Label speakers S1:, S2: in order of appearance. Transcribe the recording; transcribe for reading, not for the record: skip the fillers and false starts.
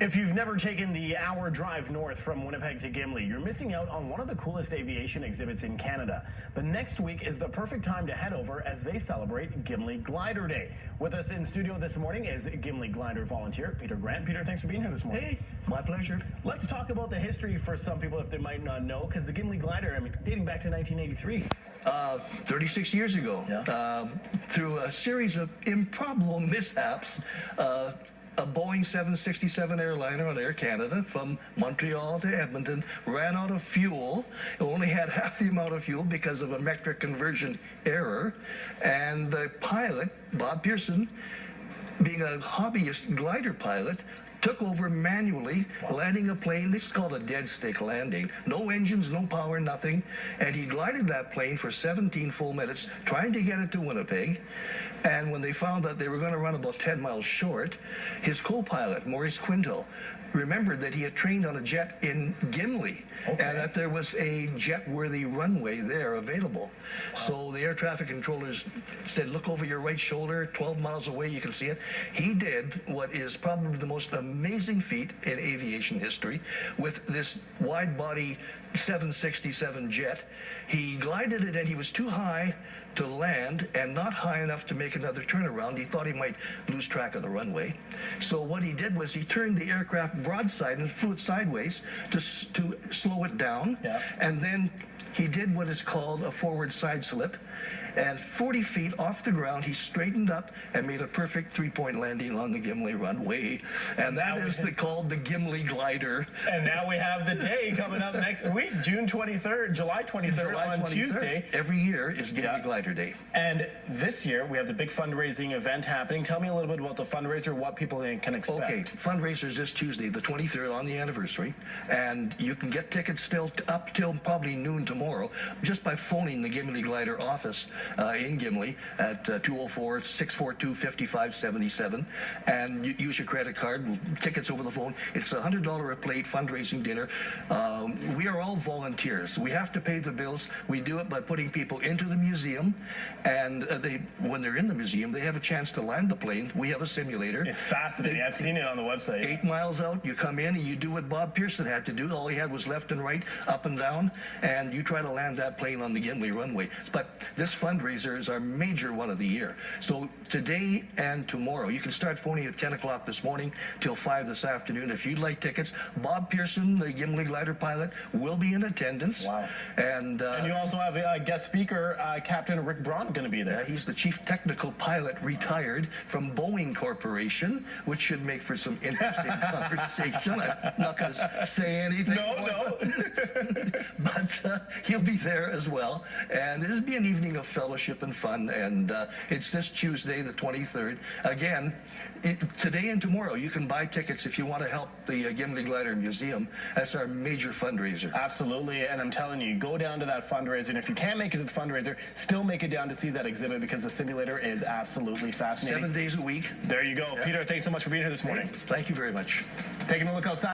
S1: If you've never taken the hour drive north from Winnipeg to Gimli, you're missing out on one of the coolest aviation exhibits in Canada. But next week is the perfect time to head over as they celebrate Gimli Glider Day. With us in studio this morning is Gimli Glider volunteer Peter Grant. Peter, thanks for being here this morning.
S2: Hey, my pleasure.
S1: Let's talk about the history for some people if they might not know, because the Gimli Glider, dating back to 1983.
S2: 36 years ago,
S1: Yeah.
S2: through a series of improbable mishaps, a Boeing 767 airliner on Air Canada from Montreal to Edmonton ran out of fuel. It only had half the amount of fuel because of a metric conversion error. And the pilot, Bob Pearson, being a hobbyist glider pilot, took over manually, landing a plane. This is called a dead stick landing. No engines, no power, nothing. And he glided that plane for 17 full minutes, trying to get it to Winnipeg. And when they found that they were going to run about 10 miles short, his co-pilot, Maurice Quintal, remembered that he had trained on a jet in Gimli, and that there was a jet-worthy runway there available. So the air traffic controllers said, look over your right shoulder, 12 miles away, you can see it. He did what is probably the most amazing feat in aviation history with this wide-body 767 jet. He glided it, and he was too high to land and not high enough to make another turnaround. He thought he might lose track of the runway. So what he did was he turned the aircraft broadside and flew it sideways to slow it down.
S1: Yeah.
S2: And then he did what is called a forward side slip. And 40 feet off the ground, he straightened up and made a perfect three-point landing on the Gimli runway. And that is called the Gimli Glider.
S1: And now we have the day coming up next week, July 23rd on Tuesday.
S2: Every year is Gimli Glider Day.
S1: And this year, we have the big fundraising event happening. Tell me a little bit about the fundraiser, what people can expect.
S2: Okay, fundraiser is this Tuesday, the 23rd, on the anniversary. And you can get tickets still up till probably noon tomorrow just by phoning the Gimli Glider office in Gimli at 204-642-5577, and use your credit card. Tickets over the phone. It's $100 a plate fundraising dinner. We are all volunteers. We have to pay the bills. We do it by putting people into the museum, and when they're in the museum, they have a chance to land the plane. We have a simulator.
S1: It's fascinating. I've seen it on the website.
S2: 8 miles out, you come in and you do what Bob Pearson had to do. All he had was left and right, up and down, and you try to land that plane on the Gimli runway. But this fundraiser is our major one of the year. So today and tomorrow, you can start phoning at 10 o'clock this morning till 5 this afternoon. If you'd like tickets, Bob Pearson, the Gimli glider pilot, will be in attendance.
S1: Wow.
S2: And
S1: you also have a guest speaker, Captain Rick Braun, going to be there.
S2: He's the chief technical pilot, retired from Boeing Corporation, which should make for some interesting conversation. I'm not going to say anything.
S1: No.
S2: But he'll be there as well. And it'll be an evening of fellowship and fun. And it's this Tuesday, the 23rd. Again, today and tomorrow, you can buy tickets if you want to help the Gimli Glider Museum. That's our major fundraiser.
S1: Absolutely. And I'm telling you, go down to that fundraiser. And if you can't make it to the fundraiser, still make it down to see that exhibit, because the simulator is absolutely fascinating.
S2: 7 days a week.
S1: There you go. Yeah. Peter, thanks so much for being here this morning.
S2: Thank you very much.
S1: Taking a look outside.